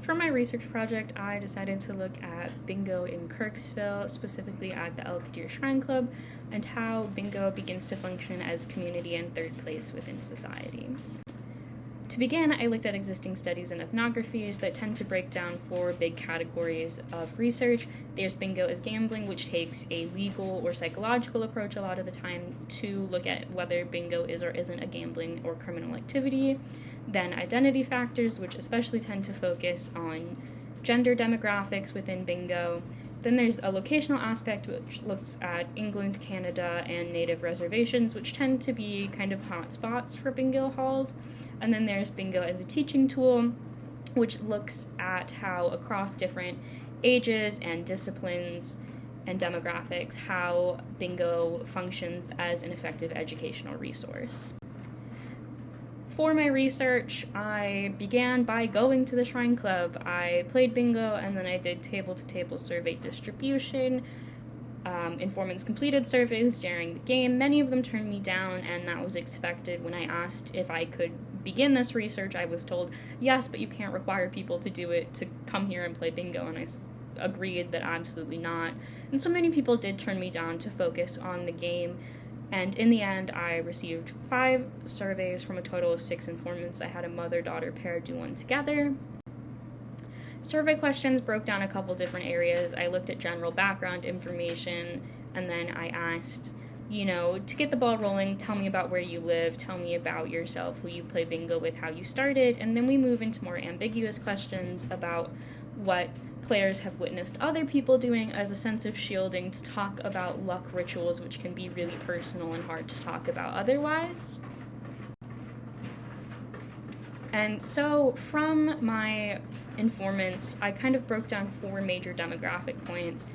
For my research project, I decided to look at bingo in Kirksville, specifically at the El Qadir Shrine Club, and how bingo begins to function as community and third place within society. To begin, I looked at existing studies and ethnographies that tend to break down four big categories of research. There's bingo as gambling, which takes a legal or psychological approach a lot of the time to look at whether bingo is or isn't a gambling or criminal activity. Then identity factors, which especially tend to focus on gender demographics within bingo. Then there's a locational aspect, which looks at England, Canada, and native reservations, which tend to be kind of hot spots for bingo halls. And then there's bingo as a teaching tool, which looks at how across different ages and disciplines and demographics, how bingo functions as an effective educational resource. For my research, I began by going to the Shrine Club. I played bingo, and then I did table-to-table survey distribution. Informants completed surveys during the game. Many of them turned me down, and that was expected. When I asked if I could begin this research, I was told, yes, but you can't require people to do it to come here and play bingo, and I agreed that absolutely not. And so many people did turn me down to focus on the game. And in the end, I received 5 surveys from a total of 6 informants. I had a mother-daughter pair do one together. Survey questions broke down a couple different areas. I looked at general background information, and then I asked, to get the ball rolling, tell me about where you live, tell me about yourself, who you play bingo with, how you started, and then we move into more ambiguous questions about what players have witnessed other people doing as a sense of shielding to talk about luck rituals, which can be really personal and hard to talk about otherwise. And so from my informants, I kind of broke down 4 major demographic points.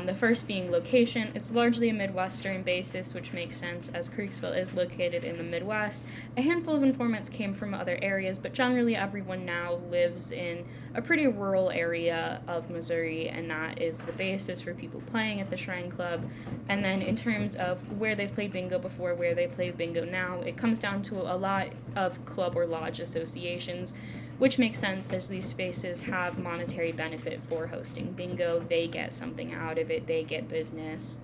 The first being location. It's largely a Midwestern basis, which makes sense as Kirksville is located in the Midwest. A handful of informants came from other areas, but generally everyone now lives in a pretty rural area of Missouri, and that is the basis for people playing at the Shrine Club. And then in terms of where they've played bingo before, where they play bingo now, it comes down to a lot of club or lodge associations, which makes sense as these spaces have monetary benefit for hosting bingo. They get something out of it, they get business.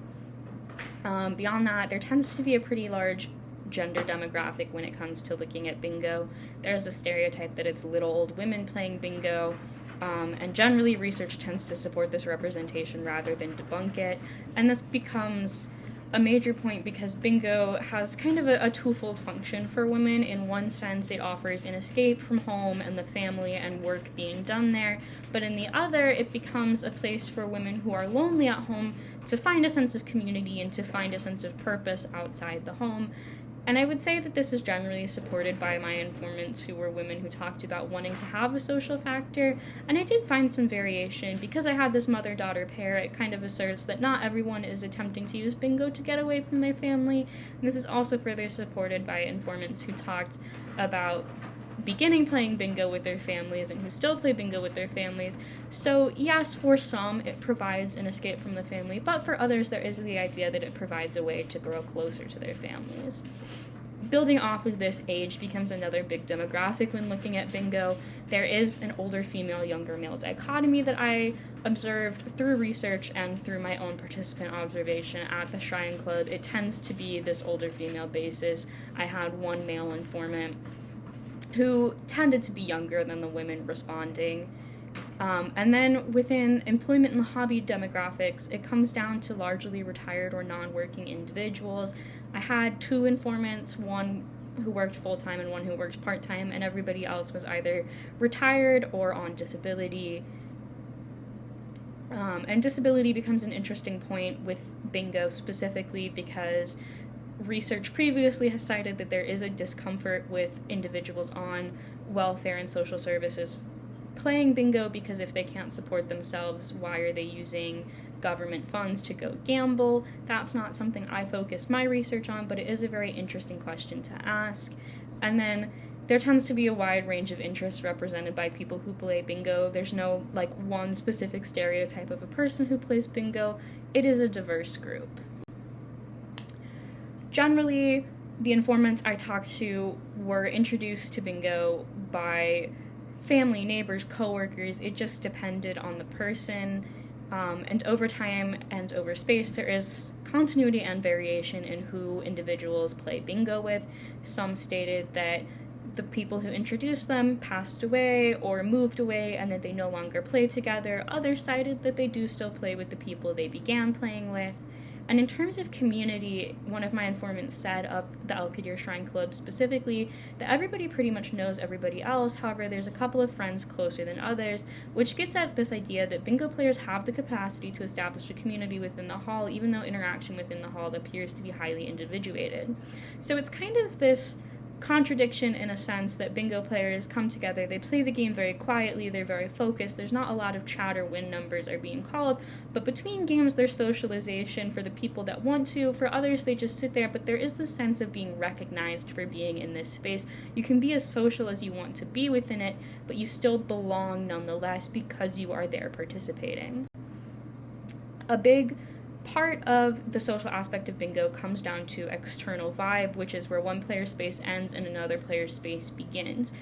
Beyond that, there tends to be a pretty large gender demographic when it comes to looking at bingo. There's a stereotype that it's little old women playing bingo, and generally research tends to support this representation rather than debunk it, and this becomes a major point because bingo has kind of a twofold function for women. In one sense, it offers an escape from home and the family and work being done there, but in the other, it becomes a place for women who are lonely at home to find a sense of community and to find a sense of purpose outside the home. And I would say that this is generally supported by my informants, who were women who talked about wanting to have a social factor, and I did find some variation. Because I had this mother-daughter pair, it kind of asserts that not everyone is attempting to use bingo to get away from their family, and this is also further supported by informants who talked about beginning playing bingo with their families and who still play bingo with their families. So yes, for some it provides an escape from the family, but for others there is the idea that it provides a way to grow closer to their families. Building off of this, age becomes another big demographic when looking at bingo. There is an older female, younger male dichotomy that I observed through research and through my own participant observation at the Shrine Club. It tends to be this older female basis. I had one male informant who tended to be younger than the women responding. And then within employment and hobby demographics, it comes down to largely retired or non-working individuals. I had 2 informants, one who worked full-time and one who worked part-time, and everybody else was either retired or on disability. And disability becomes an interesting point with bingo specifically because research previously has cited that there is a discomfort with individuals on welfare and social services playing bingo because if they can't support themselves, why are they using government funds to go gamble? That's not something I focused my research on, but it is a very interesting question to ask. And then there tends to be a wide range of interests represented by people who play bingo. There's no one specific stereotype of a person who plays bingo. It is a diverse group. Generally, the informants I talked to were introduced to bingo by family, neighbors, coworkers. It just depended on the person. And over time and over space, there is continuity and variation in who individuals play bingo with. Some stated that the people who introduced them passed away or moved away and that they no longer play together. Others cited that they do still play with the people they began playing with. And in terms of community, one of my informants said of the Elkadir Shrine Club specifically that everybody pretty much knows everybody else. However, there's a couple of friends closer than others, which gets at this idea that bingo players have the capacity to establish a community within the hall, even though interaction within the hall appears to be highly individuated. So it's kind of this contradiction in a sense that bingo players come together, they play the game very quietly, they're very focused, there's not a lot of chatter when numbers are being called, but between games there's socialization for the people that want to, for others they just sit there, but there is this sense of being recognized for being in this space. You can be as social as you want to be within it, but you still belong nonetheless because you are there participating. A big part of the social aspect of bingo comes down to external vibe, which is where one player's space ends and another player's space begins.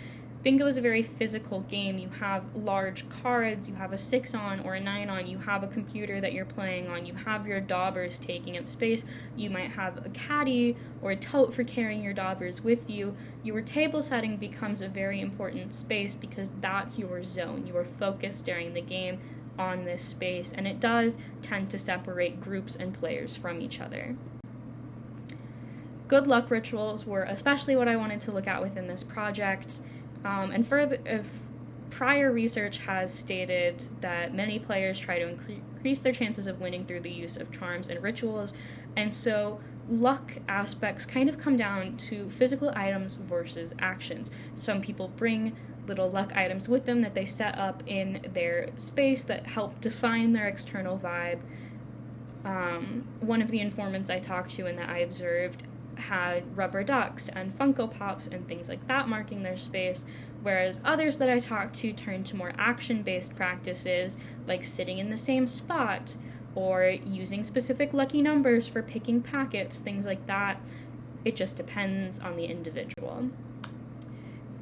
Bingo is a very physical game. You have large cards, you have a 6 on or a 9 on, you have a computer that you're playing on, you have your daubers taking up space, you might have a caddy or a tote for carrying your daubers with you. Your table setting becomes a very important space because that's your zone. You are focused during the game on this space, and it does tend to separate groups and players from each other. Good luck rituals were especially what I wanted to look at within this project, and further, prior research has stated that many players try to increase their chances of winning through the use of charms and rituals, and so luck aspects kind of come down to physical items versus actions. Some people bring little luck items with them that they set up in their space that help define their external vibe. One of the informants I talked to and that I observed had rubber ducks and Funko Pops and things like that marking their space, whereas others that I talked to turned to more action-based practices like sitting in the same spot or using specific lucky numbers for picking packets, things like that. It just depends on the individual.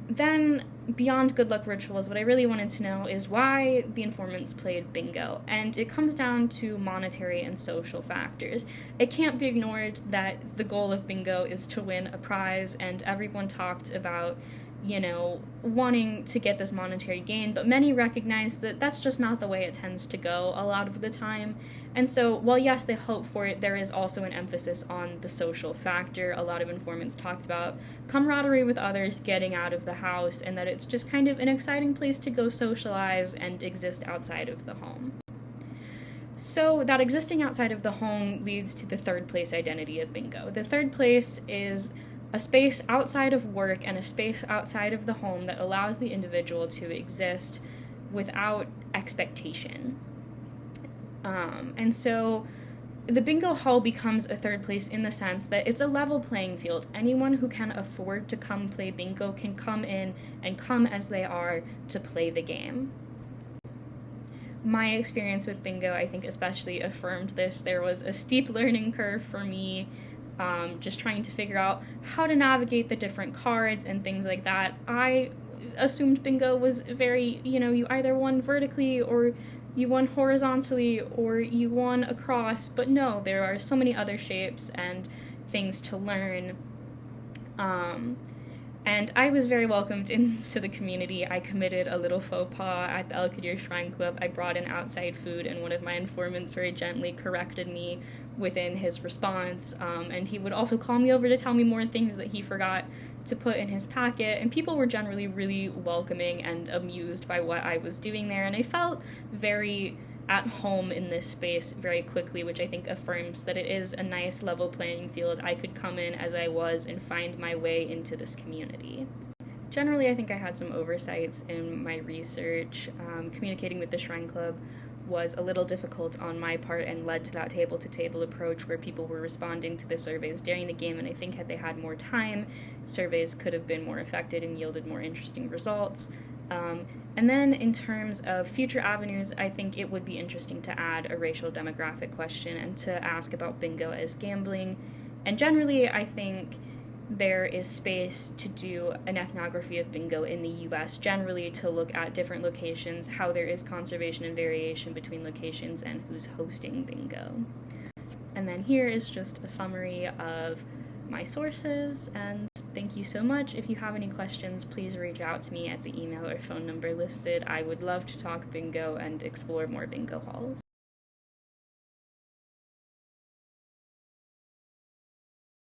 Then, beyond good luck rituals, what I really wanted to know is why the informants played bingo, and it comes down to monetary and social factors. It can't be ignored that the goal of bingo is to win a prize, and everyone talked about, wanting to get this monetary gain, but many recognize that that's just not the way it tends to go a lot of the time. And so, while yes, they hope for it, there is also an emphasis on the social factor. A lot of informants talked about camaraderie with others, getting out of the house, and that it's just kind of an exciting place to go socialize and exist outside of the home. So that existing outside of the home leads to the third place identity of bingo. The third place is a space outside of work and a space outside of the home that allows the individual to exist without expectation. And so the bingo hall becomes a third place in the sense that it's a level playing field. Anyone who can afford to come play bingo can come in and come as they are to play the game. My experience with bingo, I think, especially affirmed this. There was a steep learning curve for me, just trying to figure out how to navigate the different cards and things like that. I assumed bingo was very, you either won vertically or you won horizontally or you won across, but no, there are so many other shapes and things to learn. And I was very welcomed into the community. I committed a little faux pas at the Elkadir Shrine Club. I brought in outside food, and one of my informants very gently corrected me within his response. And he would also call me over to tell me more things that he forgot to put in his packet. And people were generally really welcoming and amused by what I was doing there. And I felt very at home in this space very quickly, which I think affirms that it is a nice level playing field. I could come in as I was and find my way into this community. Generally, I think I had some oversights in my research. Communicating with the Shrine Club was a little difficult on my part and led to that table-to-table approach where people were responding to the surveys during the game, and I think had they had more time, surveys could have been more effective and yielded more interesting results. And then in terms of future avenues, I think it would be interesting to add a racial demographic question and to ask about bingo as gambling. And generally, I think there is space to do an ethnography of bingo in the US generally, to look at different locations, how there is conservation and variation between locations, and who's hosting bingo. And then here is just a summary of my sources, and thank you so much. If you have any questions, please reach out to me at the email or phone number listed. I would love to talk bingo and explore more bingo halls.